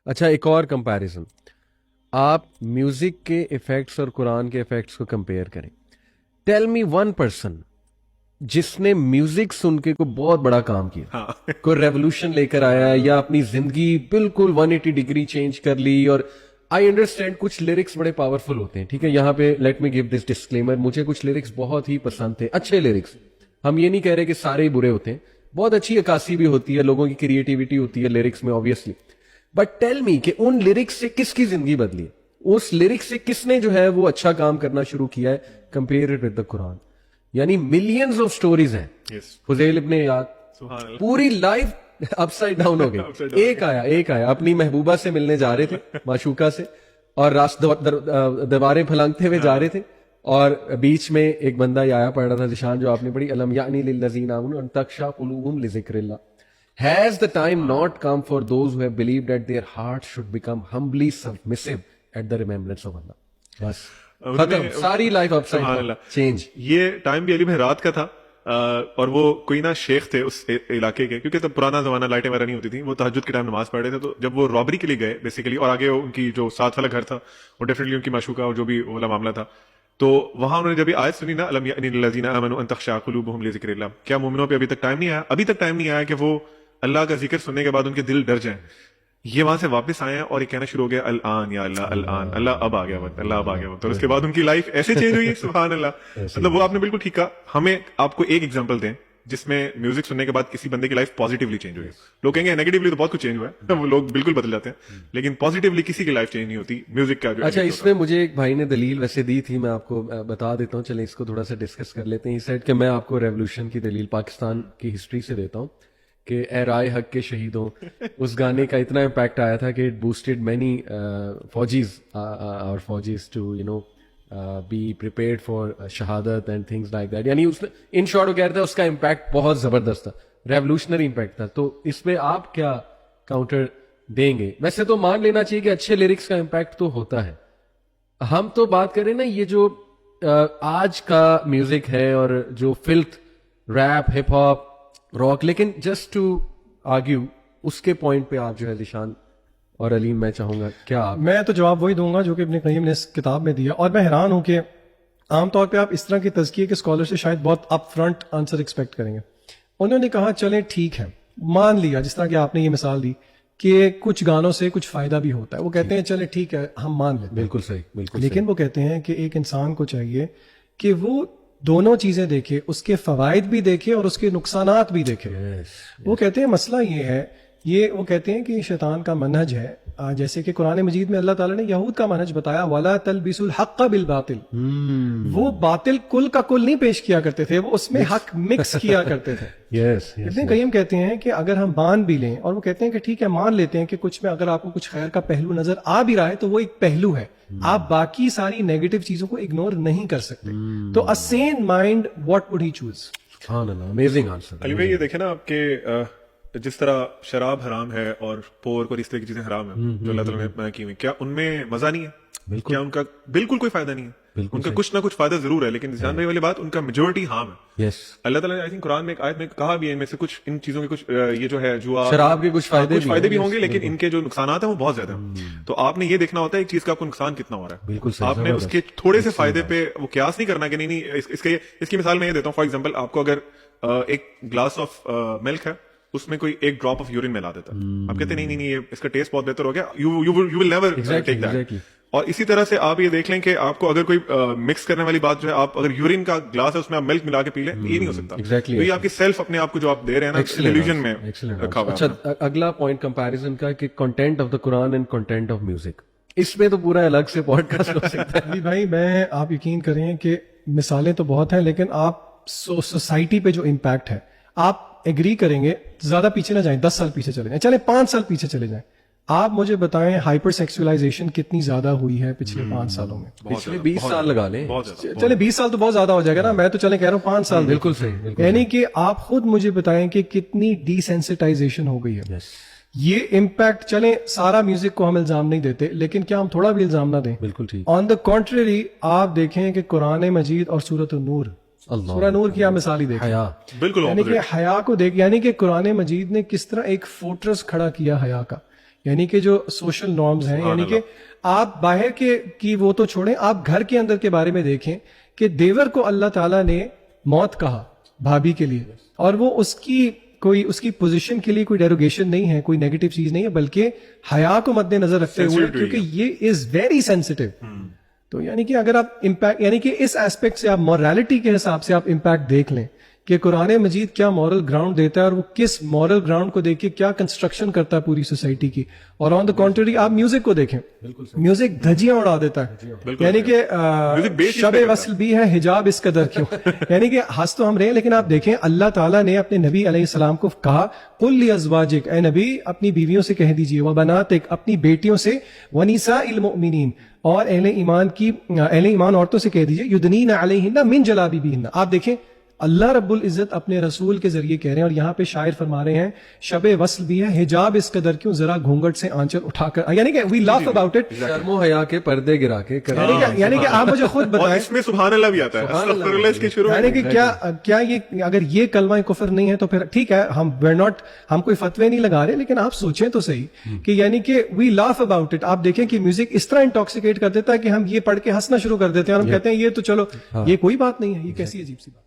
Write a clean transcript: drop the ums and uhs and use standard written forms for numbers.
اچھا ایک اور کمپیریزن, آپ میوزک کے افیکٹس اور قرآن کے افیکٹس کو کمپیئر کریں. ٹیل می ون پرسن جس نے میوزک سن کے کوئی بہت بڑا کام کیا, کوئی ریولوشن لے کر آیا یا اپنی زندگی بالکل 180 ڈگری چینج کر لی. اور آئی انڈرسٹینڈ کچھ لیرکس بڑے پاورفل ہوتے ہیں, ٹھیک ہے, یہاں پہ let me give this disclaimer, مجھے کچھ لیرکس بہت ہی پسند تھے, اچھے لیرکس, ہم یہ نہیں کہہ رہے کہ سارے ہی برے ہوتے ہیں, بہت اچھی عکاسی بھی ہوتی ہے, لوگوں کی کریٹیوٹی ہوتی ہے لیرکس میں obviously. بٹ ٹیل می کہ ان لیرکس سے کس کی زندگی بدلی ہے, اس لیرکس سے کس نے جو ہے وہ اچھا کام کرنا شروع کیا ہے کمپیئر اٹ ود دا قرآن. یعنی ملینز آف سٹوریز ہیں. فضیل ابن عیاض پوری لائف اپ سائڈ ڈاؤن ہو گئی, ایک آیا اپنی محبوبہ سے ملنے جا رہے تھے, معشوقہ سے, اور دیواریں پھلانگتے ہوئے جا رہے تھے, اور بیچ میں ایک بندہ یہ آیا پڑھ رہا تھا ذیشان جو آپ نے پڑھی, الم یعنی للذین آمنوا ان تخشع قلوبہم لذکر اللہ. Has the time not come for those who have believed that their hearts should become humbly submissive at the remembrance of Allah? بس ختم, ساری لائف اپ سائڈ چینج. یہ ٹائم بھی علی بھائی رات کا تھا, اور وہ کوئی نہ شیخ تھے اس علاقے کے, کیونکہ تب پرانا زمانہ لائٹیں وغیرہ نہیں ہوتی تھی, وہ تہجد کے ٹائم نماز پڑھ رہے تھے. تو جب وہ رابری کے لیے گئے بیسیکلی, اور آگے ان کی جو ساتھ والا گھر تھا وہ ڈیفینیٹلی ان کی معشوقہ اور جو بھی والا معاملہ تھا, تو وہاں انہوں نے جب آیت سنی نا, الم یعنی للذین آمنوا ان تخشع قلوبہم لذکر اللہ, کیا مومنوں پہ ابھی تک ٹائم نہیں آیا, ابھی تک ٹائم نہیں آیا کہ وہ اللہ کا ذکر سننے کے بعد ان کے دل ڈر جائیں. یہ وہاں سے واپس آئے ہیں اور یہ کہنا شروع ہو گیا الان یا اللہ, الان اللہ, اب آ گیا وقت, اللہ اب آ گیا وقت. اور اس کے بعد ان کی لائف ایسے چینج ہوئی, سبحان اللہ. مطلب وہ آپ نے بالکل ٹھیک کہا. ہمیں آپ کو ایک ایگزامپل دیں جس میں میوزک سننے کے بعد کسی بندے کی لائف پازیٹیولی چینج ہوئی. لوگ کہیں گے نیگیٹیولی تو بہت کچھ چینج ہوا ہے, وہ لوگ بالکل بدل جاتے ہیں, لیکن پازیٹیولی کسی کی لائف چینج نہیں ہوتی میوزک کا. اچھا اس میں مجھے ایک بھائی نے دلیل ویسے دی تھی, میں آپ کو بتا دیتا ہوں, چلیں اس کو تھوڑا سا ڈسکس کر لیتے ہیں. اس سائڈ کہ میں آپ کو ریولوشن کی دلیل پاکستان کی ہسٹری سے دیتا ہوں کہ اے رائے حق کے شہیدوں, اس گانے کا اتنا امپیکٹ آیا تھا کہ اٹ بوسٹڈ مینی فوجیز اور فوجیز to you know be prepared for شہادت اینڈ تھنگز لائک دیٹ. یعنی اس ان شارٹ وہ کہہ رہے تھے اس کا امپیکٹ بہت زبردست تھا, ریولوشنری امپیکٹ تھا. تو اس پہ آپ کیا کاؤنٹر دیں گے؟ ویسے تو مان لینا چاہیے کہ اچھے لیرکس کا امپیکٹ تو ہوتا ہے. ہم تو بات کریں نا یہ جو آج کا میوزک ہے اور جو فلتھ, ریپ, ہپ ہاپ, راک, لیکن جسٹ ٹو آرگیو اس کے پوائنٹ پہ آپ جو ہے ذیشان اور علیم میں چاہوں گا کیا آپ. میں تو جواب وہی دوں گا جو کہ ابن قیم نے اس کتاب میں دیا, اور میں حیران ہوں کہ عام طور پہ آپ اس طرح کی تزکیے کے اسکالر سے شاید بہت اپ فرنٹ آنسر ایکسپیکٹ کریں گے. انہوں نے کہا چلیں ٹھیک ہے, مان لیا جس طرح کہ آپ نے یہ مثال دی کہ کچھ گانوں سے کچھ فائدہ بھی ہوتا ہے, وہ کہتے ہیں چلیں ٹھیک ہے ہم مان لیتے ہیں, بالکل صحیح, بالکل. لیکن وہ کہتے ہیں کہ ایک انسان کو چاہیے کہ وہ دونوں چیزیں دیکھے, اس کے فوائد بھی دیکھے اور اس کے نقصانات بھی دیکھے. وہ کہتے ہیں مسئلہ یہ ہے, یہ وہ کہتے ہیں کہ شیطان کا منہج ہے, جیسے کہ قرآن مجید میں اللہ تعالیٰ نے یہود کا منہج بتایا, وَلَا تَلْبِسُوا الْحَقَّ بِالْبَاطِلِ. وہ باطل کل کا کل نہیں پیش کیا کرتے تھے, وہ اس میں حق مکس کیا کرتے تھے. ابن قیم کہتے ہیں کہ اگر ہم مان بھی لیں, اور وہ کہتے ہیں کہ ٹھیک ہے مان لیتے ہیں کہ کچھ میں اگر آپ کو کچھ خیر کا پہلو نظر آ بھی رہا ہے تو وہ ایک پہلو ہے, آپ باقی ساری نیگیٹو چیزوں کو اگنور نہیں کر سکتے. تو a sane mind what would he choose؟ سبحان اللہ, امیزنگ آنسر. علی بھائی یہ دیکھیں نا آپ کے جس طرح شراب حرام ہے اور پورک اور اس طرح کی چیزیں حرام ہیں جو اللہ تعالیٰ نے منع کی ہوئی, کیا ان میں مزہ نہیں ہے؟ کیا ان کا بالکل کوئی فائدہ نہیں ہے؟ ان کا کچھ نہ کچھ فائدہ ضرور ہے, لیکن ذہان بھائی والی بات, ان کا میجورٹی ہارم ہے. اللہ تعالیٰ نے آئی تھنک قرآن میں ایک آیت میں کہا بھی ہے, ان میں سے کچھ ان چیزوں کے کچھ یہ جو ہے جوا, شراب کے کچھ فائدے بھی ہوں گے, لیکن ان کے جو نقصانات ہیں وہ بہت زیادہ ہیں. تو آپ نے یہ دیکھنا ہوتا ہے ایک چیز کا آپ کو نقصان کتنا ہو رہا ہے. بالکل آپ نے اس کے تھوڑے سے فائدے پہ وہ قیاس نہیں کرنا کہ نہیں اس کی مثال میں یہ دیتا ہوں. فار ایگزامپل آپ کو اگر ایک گلاس آف ملک ہے, اس میں کوئی ایک ڈراپ آف یورین ملا دیتا ہے, آپ کہتے ہیں نہیں اس کا ٹیسٹ بہت بہتر ہو گیا, you will never take that. اور اسی طرح سے آپ یہ دیکھ لیں کہ آپ کو اگر کوئی مکس کرنے والی بات جو ہے, آپ اگر یورین کا گلاس ہے اس میں آپ ملک ملا کے پی لیں, یہ نہیں ہو سکتا. تو یہ آپ کی سیلف اپنے آپ کو جو آپ دے رہے ہیں نا ایلیوژن میں رکھا ہوا ہے. اچھا اگلا پوائنٹ کمپیریزن کا کہ content of the Quran and content of music, اس میں تو پورا الگ سے پوڈ کاسٹ ہو سکتا ہے. بھائی میں آپ یقین کریں کہ مثالیں تو بہت ہیں, لیکن آپ سوسائٹی پہ جو امپیکٹ ہے آپ ایگری کریں گے. زیادہ پیچھے نہ جائیں, 10 سال پیچھے چلے جائیں, چلے 5 سال پیچھے چلے جائیں, آپ مجھے بتائیں ہائپر سیکسولائزیشن کتنی زیادہ ہوئی ہے پچھلے 5 سالوں میں؟ پچھلے 20 سال لگا لیں, چلے 20 سال تو بہت زیادہ ہو جائے گا نا, میں تو چلے کہہ رہا ہوں 5 سال. بالکل صحیح. یعنی کہ آپ خود مجھے بتائیں کہ کتنی ڈی سینسٹائزیشن ہو گئی ہے. یہ امپیکٹ, چلیں سارا میوزک کو ہم الزام نہیں دیتے, لیکن کیا ہم تھوڑا بھی الزام نہ دیں؟ بالکل ٹھیک. آن دا کنٹریری آپ دیکھیں کہ قرآن مجید اور سورۃ النور, سورہ نور کی آپ مثال ہی دیکھیں, بالکل یعنی کہ حیا کو دیکھ, یعنی کہ قرآن مجید نے کس طرح ایک فورٹرس کھڑا کیا حیا کا. یعنی کہ جو سوشل نارمز ہیں, یعنی کہ آپ باہر کے کی وہ تو چھوڑیں, آپ گھر کے اندر کے بارے میں دیکھیں کہ دیور کو اللہ تعالیٰ نے موت کہا بھابھی کے لیے, اور وہ اس کی پوزیشن کے لیے کوئی ڈیروگیشن نہیں ہے, کوئی نیگیٹو چیز نہیں ہے, بلکہ حیا کو مد نظر رکھتے ہوئے, کیونکہ یہ از ویری سینسٹیو. تو یعنی کہ اگر آپ امپیکٹ, یعنی کہ اس ایسپیکٹ سے آپ مورالٹی کے حساب سے آپ امپیکٹ دیکھ لیں کہ قرآن مجید کیا مورل گراؤنڈ دیتا ہے, اور وہ کس مورل گراؤنڈ کو دیکھ کے کیا کنسٹرکشن کرتا ہے پوری سوسائٹی کی. اور آن دا کانٹری آپ میوزک کو دیکھیں, میوزک دھجیاں اڑا دیتا ہے, یعنی کہ شب وصل بھی ہے حجاب اس قدر کیوں, یعنی کہ ہنس تو ہم رہے ہیں, لیکن آپ دیکھیں اللہ تعالیٰ نے اپنے نبی علیہ السلام کو کہا قل لازواجک, اے نبی اپنی بیویوں سے کہہ دیجیے, وبناتک اپنی بیٹیوں سے, ونساء المؤمنین اور اہل ایمان عورتوں سے کہہ دیجیے, یدنین علیہن من جلابیبہن. آپ دیکھیں اللہ رب العزت اپنے رسول کے ذریعے کہہ رہے ہیں, اور یہاں پہ شاعر فرما رہے ہیں شب وصل بھی ہے حجاب اس قدر کیوں, ذرا گھونگھٹ سے آنچل اٹھا کر, یعنی کہ وی لاف اباؤٹ اٹ, شرم و حیا کے پردے گرا کے, یعنی کہ آپ مجھے خود بتائیں, اس میں سبحان اللہ بھی آتا ہے, استغفر اللہ اس کی شروع, یعنی کہ کیا یہ اگر یہ کلمہ کفر نہیں ہے تو پھر ٹھیک ہے, ہم کوئی فتوے نہیں لگا رہے, لیکن آپ سوچیں تو صحیح کہ یعنی کہ وی لاف اباؤٹ اٹ. آپ دیکھیں کہ میوزک اس طرح انٹاکسیکیٹ کر دیتا ہے کہ ہم یہ پڑھ کے ہنسنا شروع کر دیتے ہیں, اور ہم کہتے ہیں یہ تو چلو یہ کوئی بات نہیں ہے, یہ کیسی عجیب سی بات.